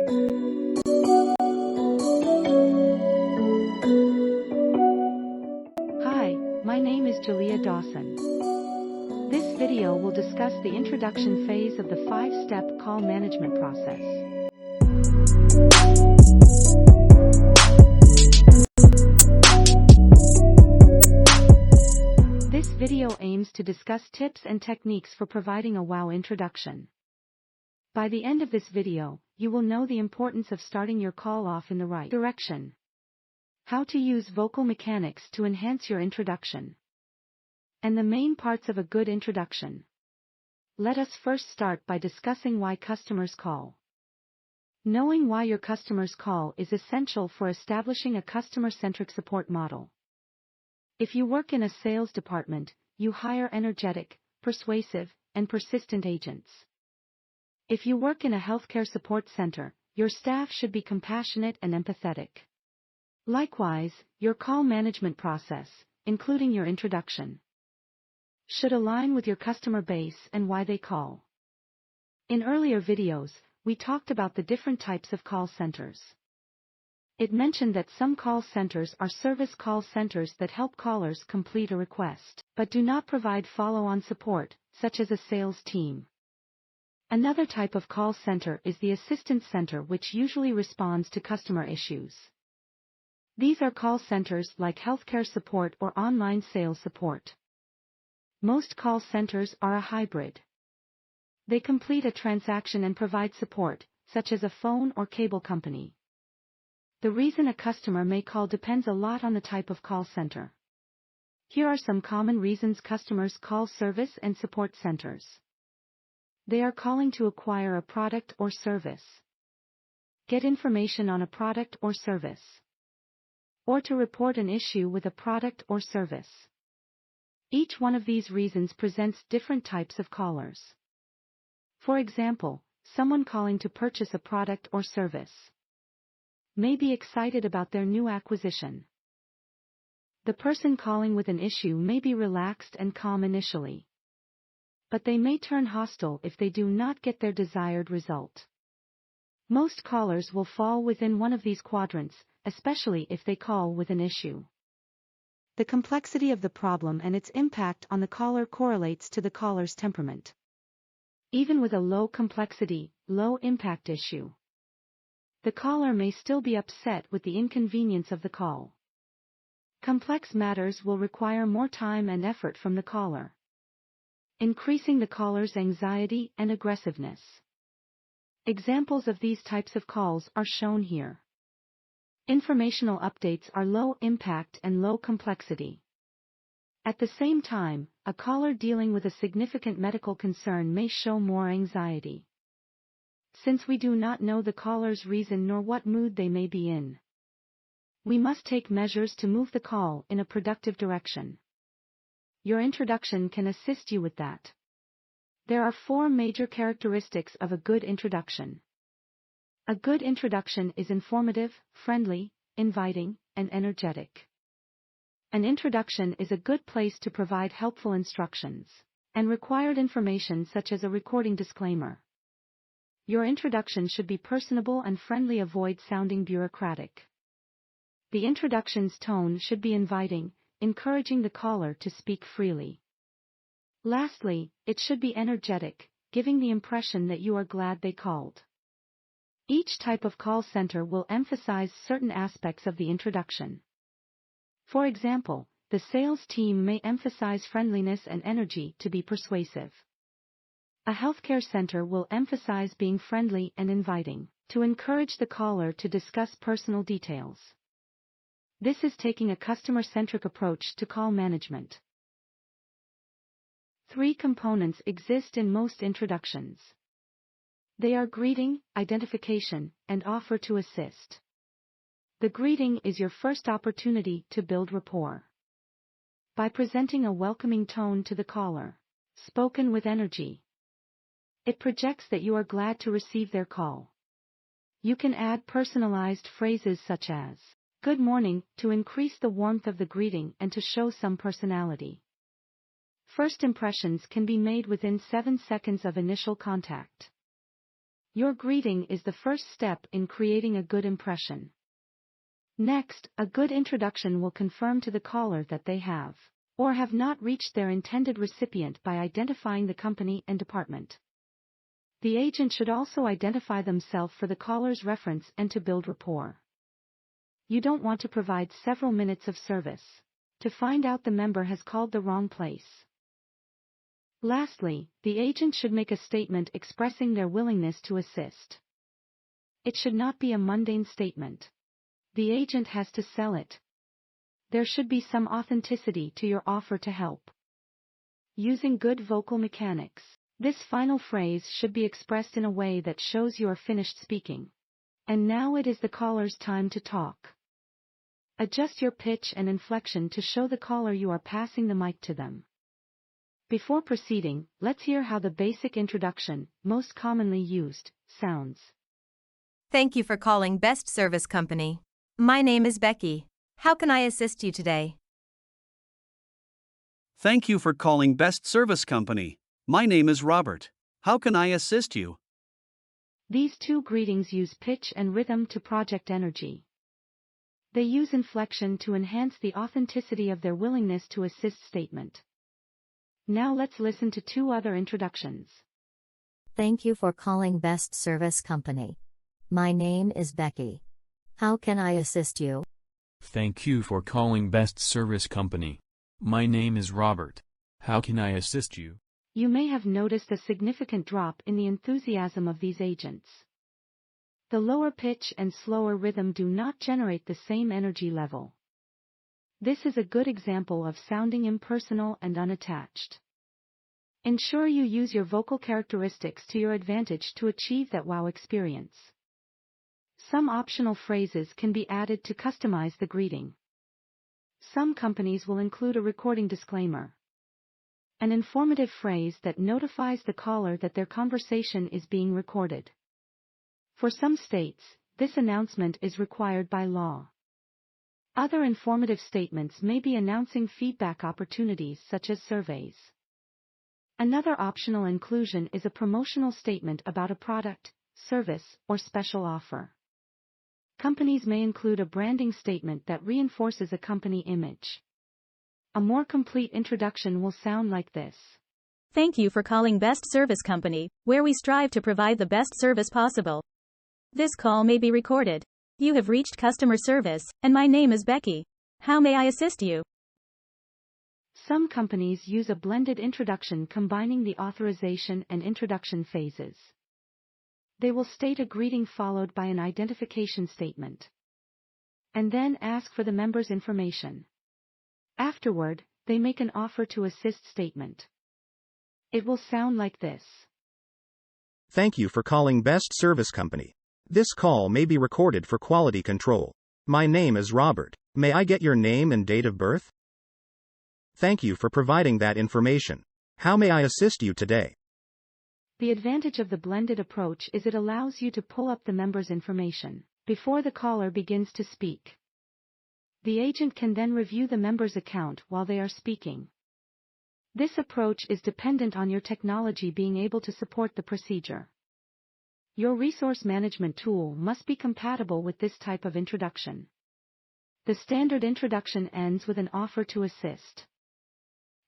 Hi, my name is Jalea Dawson. This video will discuss the introduction phase of the 5-step call management process. This video aims to discuss tips and techniques for providing a wow introduction. By the end of this video, you will know the importance of starting your call off in the right direction. How to use vocal mechanics to enhance your introduction. And the main parts of a good introduction. Let us first start by discussing why customers call. Knowing why your customers call is essential for establishing a customer-centric support model. If you work in a sales department, you hire energetic, persuasive, and persistent agents. If you work in a healthcare support center, your staff should be compassionate and empathetic. Likewise, your call management process, including your introduction, should align with your customer base and why they call. In earlier videos, we talked about the different types of call centers. It mentioned that some call centers are service call centers that help callers complete a request, but do not provide follow-on support, such as a sales team. Another type of call center is the assistance center, which usually responds to customer issues. These are call centers like healthcare support or online sales support. Most call centers are a hybrid. They complete a transaction and provide support, such as a phone or cable company. The reason a customer may call depends a lot on the type of call center. Here are some common reasons customers call service and support centers. They are calling to acquire a product or service, get information on a product or service, or to report an issue with a product or service. Each one of these reasons presents different types of callers. For example, someone calling to purchase a product or service may be excited about their new acquisition. The person calling with an issue may be relaxed and calm initially, but they may turn hostile if they do not get their desired result. Most callers will fall within one of these quadrants, especially if they call with an issue. The complexity of the problem and its impact on the caller correlates to the caller's temperament. Even with a low complexity, low impact issue, the caller may still be upset with the inconvenience of the call. Complex matters will require more time and effort from the caller, increasing the caller's anxiety and aggressiveness. Examples of these types of calls are shown here. Informational updates are low impact and low complexity. At the same time, a caller dealing with a significant medical concern may show more anxiety, since we do not know the caller's reason nor what mood they may be in. We must take measures to move the call in a productive direction. Your introduction can assist you with that. There are 4 major characteristics of a good introduction. A good introduction is informative, friendly, inviting, and energetic. An introduction is a good place to provide helpful instructions and required information such as a recording disclaimer. Your introduction should be personable and friendly. Avoid sounding bureaucratic. The introduction's tone should be inviting, encouraging the caller to speak freely. Lastly, it should be energetic, giving the impression that you are glad they called. Each type of call center will emphasize certain aspects of the introduction. For example, the sales team may emphasize friendliness and energy to be persuasive. A healthcare center will emphasize being friendly and inviting, to encourage the caller to discuss personal details. This is taking a customer-centric approach to call management. 3 components exist in most introductions. They are greeting, identification, and offer to assist. The greeting is your first opportunity to build rapport. By presenting a welcoming tone to the caller, spoken with energy, it projects that you are glad to receive their call. You can add personalized phrases such as, "Good morning," to increase the warmth of the greeting and to show some personality. First impressions can be made within 7 seconds of initial contact. Your greeting is the first step in creating a good impression. Next, a good introduction will confirm to the caller that they have or have not reached their intended recipient by identifying the company and department. The agent should also identify themselves for the caller's reference and to build rapport. You don't want to provide several minutes of service to find out the member has called the wrong place. Lastly, the agent should make a statement expressing their willingness to assist. It should not be a mundane statement. The agent has to sell it. There should be some authenticity to your offer to help. Using good vocal mechanics, this final phrase should be expressed in a way that shows you are finished speaking. And now it is the caller's time to talk. Adjust your pitch and inflection to show the caller you are passing the mic to them. Before proceeding, let's hear how the basic introduction, most commonly used, sounds. Thank you for calling Best Service Company. My name is Becky. How can I assist you today? Thank you for calling Best Service Company. My name is Robert. How can I assist you? These two greetings use pitch and rhythm to project energy. They use inflection to enhance the authenticity of their willingness to assist statement. Now let's listen to two other introductions. Thank you for calling Best Service Company. My name is Becky. How can I assist you? Thank you for calling Best Service Company. My name is Robert. How can I assist you? You may have noticed a significant drop in the enthusiasm of these agents. The lower pitch and slower rhythm do not generate the same energy level. This is a good example of sounding impersonal and unattached. Ensure you use your vocal characteristics to your advantage to achieve that wow experience. Some optional phrases can be added to customize the greeting. Some companies will include a recording disclaimer, an informative phrase that notifies the caller that their conversation is being recorded. For some states, this announcement is required by law. Other informative statements may be announcing feedback opportunities such as surveys. Another optional inclusion is a promotional statement about a product, service, or special offer. Companies may include a branding statement that reinforces a company image. A more complete introduction will sound like this. Thank you for calling Best Service Company, where we strive to provide the best service possible. This call may be recorded. You have reached customer service, and my name is Becky. How may I assist you? Some companies use a blended introduction combining the authorization and introduction phases. They will state a greeting followed by an identification statement, and then ask for the member's information. Afterward, they make an offer to assist statement. It will sound like this. Thank you for calling Best Service Company. This call may be recorded for quality control. My name is Robert. May I get your name and date of birth? Thank you for providing that information. How may I assist you today? The advantage of the blended approach is it allows you to pull up the member's information before the caller begins to speak. The agent can then review the member's account while they are speaking. This approach is dependent on your technology being able to support the procedure. Your resource management tool must be compatible with this type of introduction. The standard introduction ends with an offer to assist.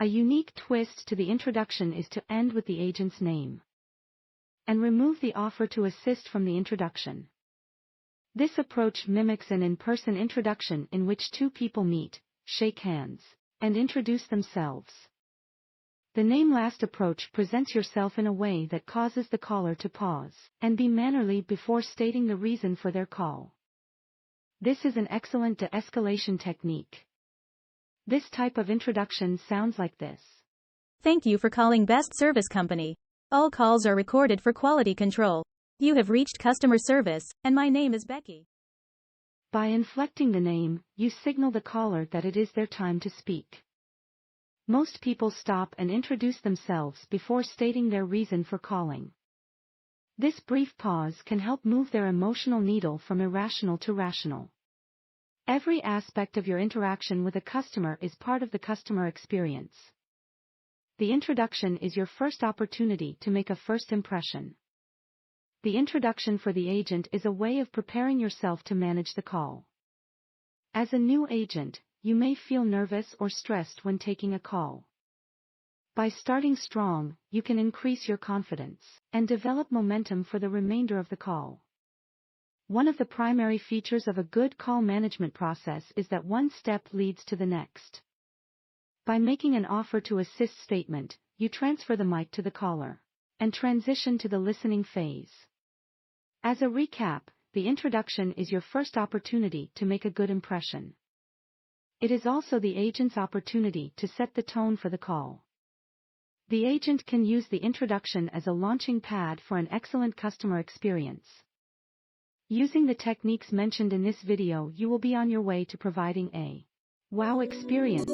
A unique twist to the introduction is to end with the agent's name and remove the offer to assist from the introduction. This approach mimics an in-person introduction in which two people meet, shake hands, and introduce themselves. The name-last approach presents yourself in a way that causes the caller to pause and be mannerly before stating the reason for their call. This is an excellent de-escalation technique. This type of introduction sounds like this. Thank you for calling Best Service Company. All calls are recorded for quality control. You have reached customer service, and my name is Becky. By inflecting the name, you signal the caller that it is their time to speak. Most people stop and introduce themselves before stating their reason for calling. This brief pause can help move their emotional needle from irrational to rational. Every aspect of your interaction with a customer is part of the customer experience. The introduction is your first opportunity to make a first impression. The introduction for the agent is a way of preparing yourself to manage the call. As a new agent, you may feel nervous or stressed when taking a call. By starting strong, you can increase your confidence and develop momentum for the remainder of the call. One of the primary features of a good call management process is that one step leads to the next. By making an offer to assist statement, you transfer the mic to the caller and transition to the listening phase. As a recap, the introduction is your first opportunity to make a good impression. It is also the agent's opportunity to set the tone for the call. The agent can use the introduction as a launching pad for an excellent customer experience. Using the techniques mentioned in this video, you will be on your way to providing a wow experience.